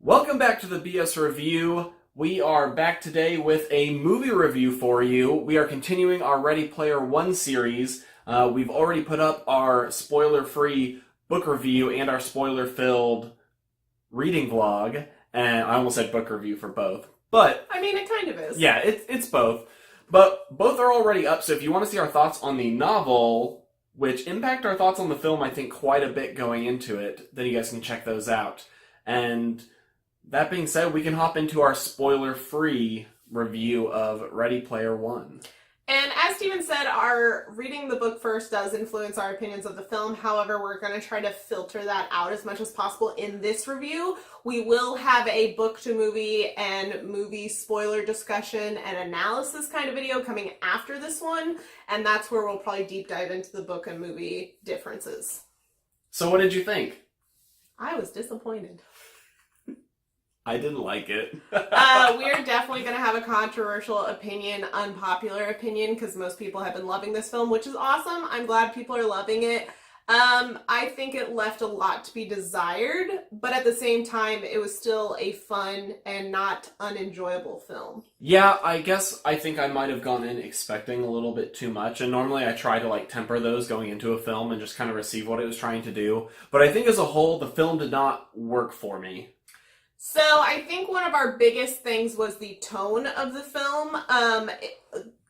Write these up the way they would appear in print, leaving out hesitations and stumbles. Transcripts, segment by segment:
Welcome back to the BS Review. We are back today with a movie review for you. We are continuing our Ready Player One series. We've already put up our spoiler-free book review and our spoiler-filled reading vlog. And I almost said book review for both. But I mean, it kind of is. yeah, it's both. But both are already up, so if you want to see our thoughts on the novel, which impact our thoughts on the film, I think, quite a bit going into it, then you guys can check those out. And that being said, we can hop into our spoiler-free review of Ready Player One. And as Steven said, our reading the book first does influence our opinions of the film. However, we're going to try to filter that out as much as possible in this review. We will have a book-to-movie and movie spoiler discussion and analysis kind of video coming after this one. And that's where we'll probably deep dive into the book and movie differences. So what did you think? I was disappointed. I didn't like it. We're definitely going to have a controversial opinion, unpopular opinion, because most people have been loving this film, which is awesome. I'm glad people are loving it. I think it left a lot to be desired, but at the same time, it was still a fun and not unenjoyable film. Yeah, I think I might have gone in expecting a little bit too much, and normally I try to temper those going into a film and just kind of receive what it was trying to do. But I think as a whole, the film did not work for me. So I think one of our biggest things was the tone of the film.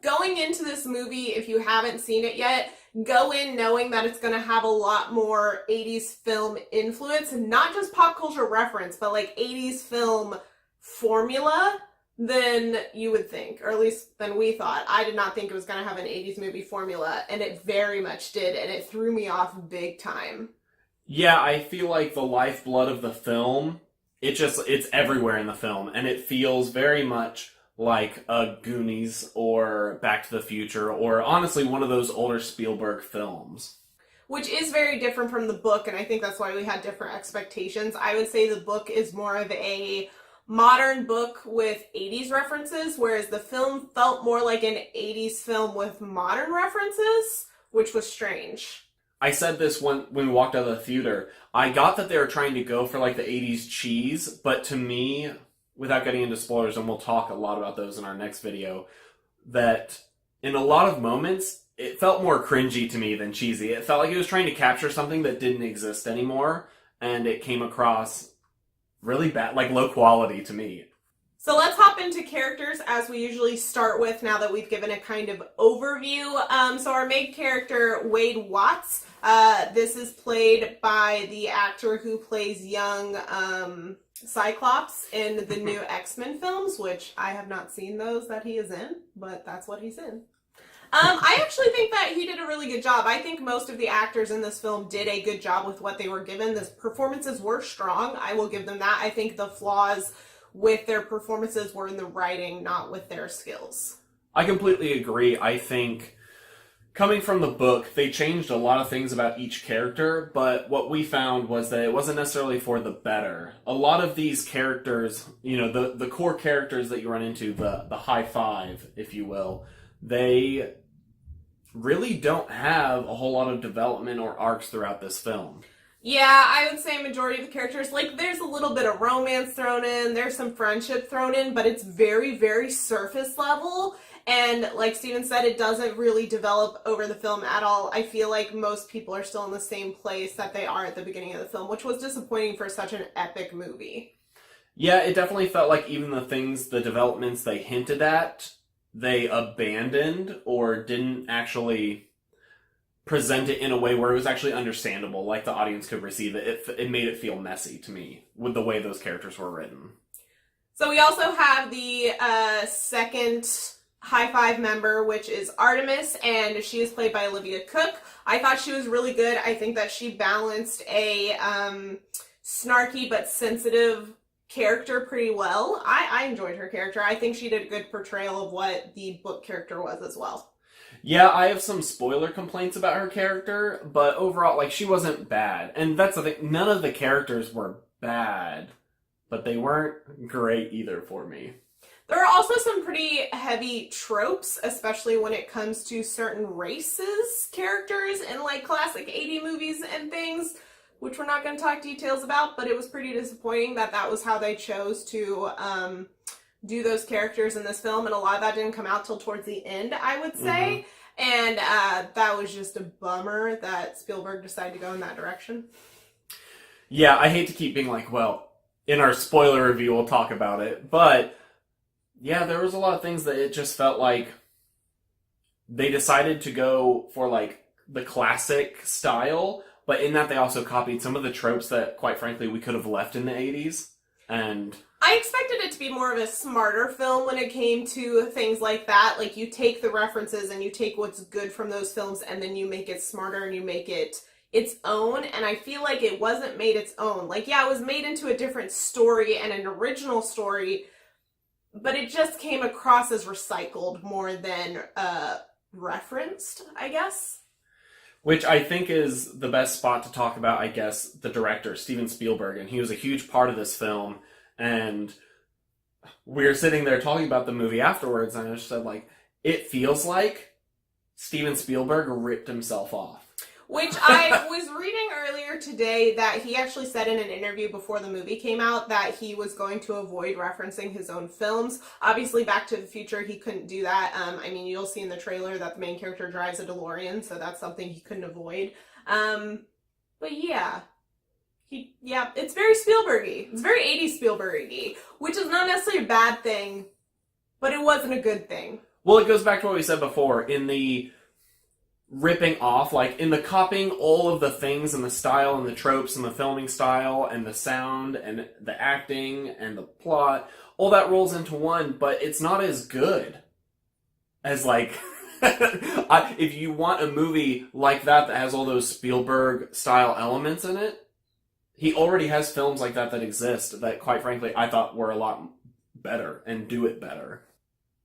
Going into this movie, if you haven't seen it yet, go in knowing that it's going to have a lot more 80s film influence, not just pop culture reference, but 80s film formula than you would think, or at least than we thought. I did not think it was going to have an 80s movie formula, and it very much did, and it threw me off big time. Yeah, I feel like the lifeblood of the film, it's everywhere in the film, and it feels very much like a Goonies or Back to the Future, or honestly one of those older Spielberg films. Which is very different from the book, and I think that's why we had different expectations. I would say the book is more of a modern book with 80s references, whereas the film felt more like an 80s film with modern references, which was strange. I said this when we walked out of the theater. I got that they were trying to go for the 80s cheese, but to me, without getting into spoilers, and we'll talk a lot about those in our next video, that in a lot of moments, it felt more cringy to me than cheesy. It felt like it was trying to capture something that didn't exist anymore, and it came across really bad, low quality to me. So let's hop into characters as we usually start with now that we've given a kind of overview. So our main character, Wade Watts, this is played by the actor who plays young Cyclops in the new X-Men films, which I have not seen those that he is in, but that's what he's in. I actually think that he did a really good job. I think most of the actors in this film did a good job with what they were given. The performances were strong. I will give them that. I think the flaws with their performances were in the writing, not with their skills. I completely agree. I think coming from the book, they changed a lot of things about each character, but what we found was that it wasn't necessarily for the better. A lot of these characters, the core characters that you run into, the high five, if you will, they really don't have a whole lot of development or arcs throughout this film. Yeah, I would say majority of the characters, there's a little bit of romance thrown in, there's some friendship thrown in, but it's very, very surface level. And like Steven said, it doesn't really develop over the film at all. I feel like most people are still in the same place that they are at the beginning of the film, which was disappointing for such an epic movie. Yeah, it definitely felt like even the developments they hinted at, they abandoned or didn't actually present it in a way where it was actually understandable, like the audience could receive it. It made it feel messy to me with the way those characters were written. So we also have the second High Five member, which is Artemis, and she is played by Olivia Cooke. I thought she was really good. I think that she balanced a snarky but sensitive character pretty well. I enjoyed her character. I think she did a good portrayal of what the book character was as well. Yeah, I have some spoiler complaints about her character, but overall, she wasn't bad. And that's the thing, none of the characters were bad, but they weren't great either for me. There are also some pretty heavy tropes, especially when it comes to certain races characters in classic 80 movies and things. which we're not going to talk details about, but it was pretty disappointing that that was how they chose to do those characters in this film, and a lot of that didn't come out till towards the end, I would say. And that was just a bummer that Spielberg decided to go in that direction. Yeah, I hate to keep being like, well, in our spoiler review we'll talk about it, but yeah, there was a lot of things that it just felt like they decided to go for like the classic style, but in that they also copied some of the tropes that, quite frankly, we could have left in the 80s. And I expected it to be more of a smarter film when it came to things like that. Like, you take the references and you take what's good from those films and then you make it smarter and you make it its own. And I feel like it wasn't made its own. Like, yeah, it was made into a different story and an original story, but it just came across as recycled more than referenced, I guess. which I think is the best spot to talk about, I guess, the director, Steven Spielberg. And he was a huge part of this film. And we were sitting there talking about the movie afterwards, and I just said, like, it feels like Steven Spielberg ripped himself off. Which I was reading earlier today that he actually said in an interview before the movie came out that he was going to avoid referencing his own films. Obviously, Back to the Future, he couldn't do that. I mean, you'll see in the trailer that the main character drives a DeLorean, so that's something he couldn't avoid. But yeah. It's very Spielberg-y. It's very 80s Spielberg-y, which is not necessarily a bad thing, but it wasn't a good thing. Well, it goes back to what we said before. In the ripping off, like in the copying all of the things and the style and the tropes and the filming style and the sound and the acting and the plot, all that rolls into one, but it's not as good as like if you want a movie like that has all those Spielberg style elements in it. He already has films like that exist that, quite frankly, I thought were a lot better and do it better.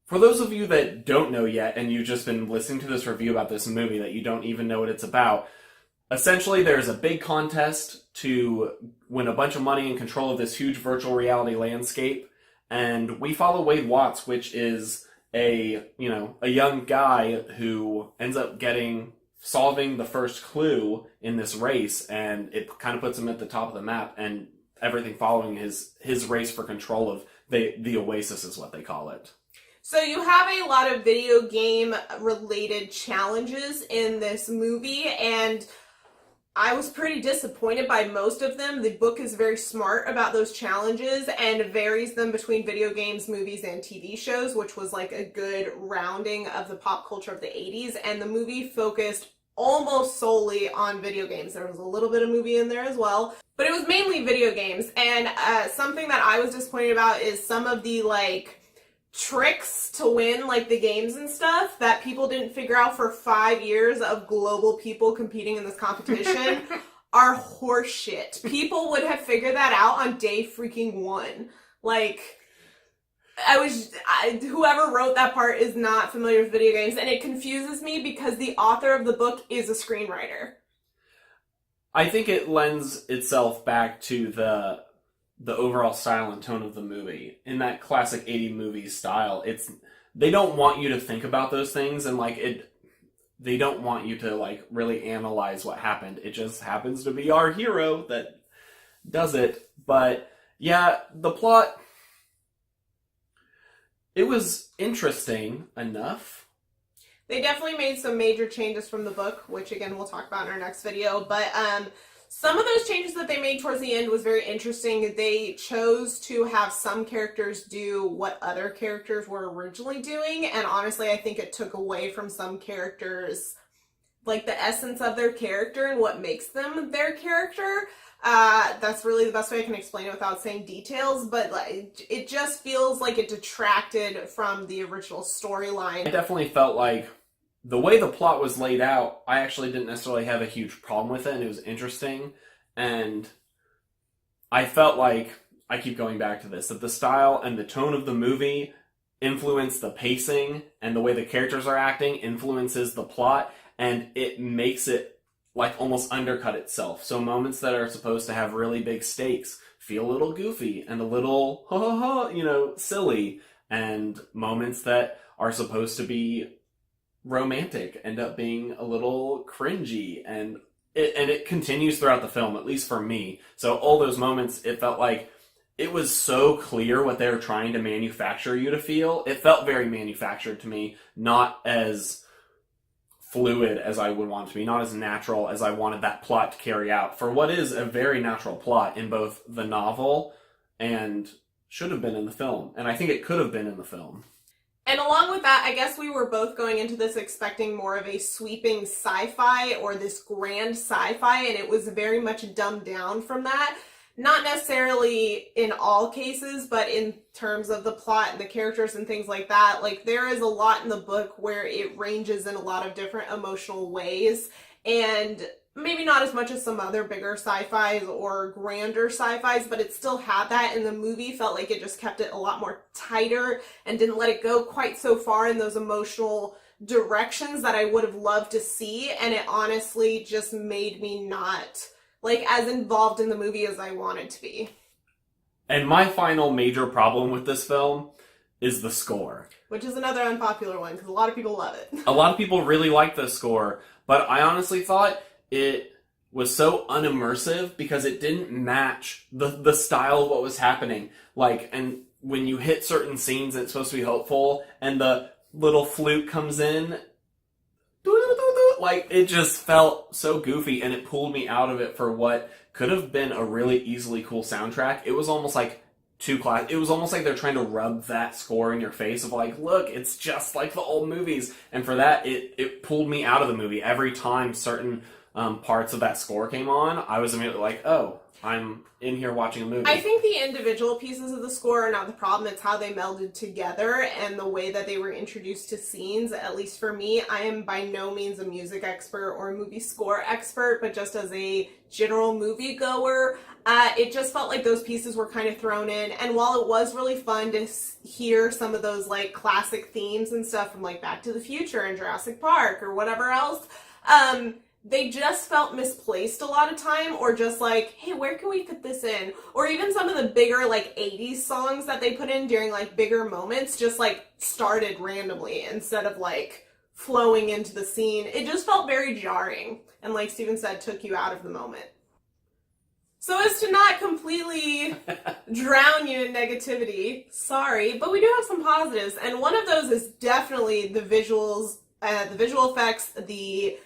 For those of you that don't know yet, and you've just been listening to this review about this movie that you don't even know what it's about, essentially there's a big contest to win a bunch of money and control of this huge virtual reality landscape, and we follow Wade Watts, which is a young guy who ends up solving the first clue in this race, and it kind of puts him at the top of the map, and everything following his race for control of the Oasis is what they call it. So you have a lot of video game related challenges in this movie, and I was pretty disappointed by most of them. The book is very smart about those challenges and varies them between video games, movies, and TV shows, which was like a good rounding of the pop culture of the 80s, and the movie focused almost solely on video games. There was a little bit of movie in there as well, but it was mainly video games. And something that I was disappointed about is some of the like tricks to win like the games and stuff that people didn't figure out for 5 years of global people competing in this competition are horseshit. People would have figured that out on day freaking one. Like, whoever wrote that part is not familiar with video games, and it confuses me because the author of the book is a screenwriter. I think it lends itself back to the overall style and tone of the movie. In that classic 80 movie style, they don't want you to think about those things, and they don't want you to like really analyze what happened. It just happens to be our hero that does it. But yeah, the plot, it was interesting enough. They definitely made some major changes from the book, which again we'll talk about in our next video, but some of those changes that they made towards the end was very interesting. They chose to have some characters do what other characters were originally doing, and honestly, I think it took away from some characters, like the essence of their character and what makes them their character. That's really the best way I can explain it without saying details, but like, it just feels like it detracted from the original storyline. I definitely felt like the way the plot was laid out, I actually didn't necessarily have a huge problem with it, and it was interesting, and I felt like, I keep going back to this, that the style and the tone of the movie influence the pacing, and the way the characters are acting influences the plot, and it makes it like almost undercut itself. So moments that are supposed to have really big stakes feel a little goofy and a little silly, and moments that are supposed to be romantic end up being a little cringy, and and it continues throughout the film, at least for me. So all those moments, it felt like it was so clear what they were trying to manufacture you to feel. It felt very manufactured to me, not as fluid as I would want it to be, not as natural as I wanted that plot to carry out for what is a very natural plot in both the novel and should have been in the film. And I think it could have been in the film. And along with that, I guess we were both going into this expecting more of a sweeping sci-fi or this grand sci-fi, and it was very much dumbed down from that. Not necessarily in all cases, but in terms of the plot and the characters and things like that. Like, there is a lot in the book where it ranges in a lot of different emotional ways, and maybe not as much as some other bigger sci-fis or grander sci-fis, but it still had that, and the movie felt like it just kept it a lot more tighter and didn't let it go quite so far in those emotional directions that I would have loved to see, and it honestly just made me not like as involved in the movie as I wanted to be. And my final major problem with this film is the score. Which is another unpopular one, because a lot of people love it. A lot of people really like the score, but I honestly thought it was so unimmersive because it didn't match the style of what was happening. Like, and when you hit certain scenes, it's supposed to be hopeful, and the little flute comes in, like, it just felt so goofy, and it pulled me out of it for what could have been a really easily cool soundtrack. It was almost like it was almost like they're trying to rub that score in your face of like, look, it's just like the old movies. And for that, it pulled me out of the movie. Every time certain parts of that score came on, I was immediately like, oh, I'm in here watching a movie. I think the individual pieces of the score are not the problem. It's how they melded together and the way that they were introduced to scenes. At least for me, I am by no means a music expert or a movie score expert, but just as a general moviegoer, it just felt like those pieces were kind of thrown in. And while it was really fun to hear some of those like classic themes and stuff from like Back to the Future and Jurassic Park or whatever else, they just felt misplaced a lot of time, or just like, hey, where can we fit this in? Or even some of the bigger like 80s songs that they put in during like bigger moments just like started randomly instead of like flowing into the scene. It just felt very jarring, and like Steven said, took you out of the moment. So as to not completely drown you in negativity, sorry, but we do have some positives, and one of those is definitely the visuals, the visual effects, the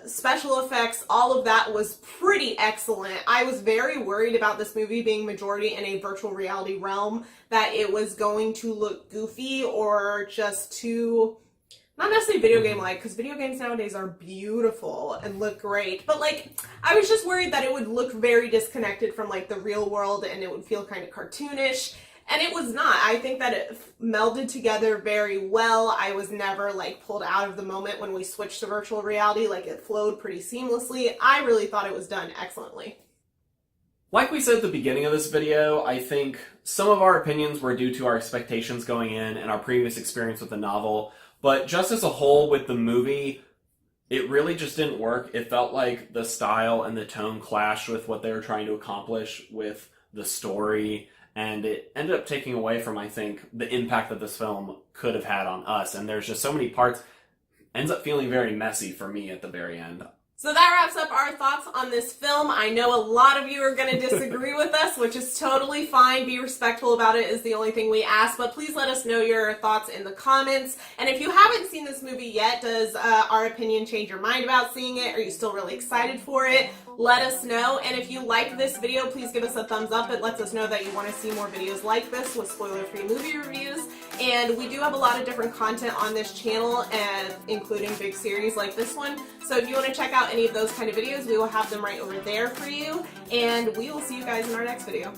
special effects. All of that was pretty excellent. I was very worried about this movie being majority in a virtual reality realm, that it was going to look goofy or just too, not necessarily video game-like, because video games nowadays are beautiful and look great, but like, I was just worried that it would look very disconnected from like the real world and it would feel kind of cartoonish. And it was not. I think that it melded together very well. I was never like pulled out of the moment when we switched to virtual reality. Like, it flowed pretty seamlessly. I really thought it was done excellently. Like we said at the beginning of this video, I think some of our opinions were due to our expectations going in and our previous experience with the novel. But just as a whole with the movie, it really just didn't work. It felt like the style and the tone clashed with what they were trying to accomplish with the story. And it ended up taking away from, I think, the impact that this film could have had on us. And there's just so many parts, ends up feeling very messy for me at the very end. So that wraps up our thoughts on this film. I know a lot of you are going to disagree with us, which is totally fine. Be respectful about it is the only thing we ask, but please let us know your thoughts in the comments. And if you haven't seen this movie yet, does our opinion change your mind about seeing it? Are you still really excited for it? Let us know. And if you like this video, please give us a thumbs up. It lets us know that you want to see more videos like this with spoiler-free movie reviews. And we do have a lot of different content on this channel, and including big series like this one. So if you want to check out any of those kind of videos, we will have them right over there for you. And we will see you guys in our next video.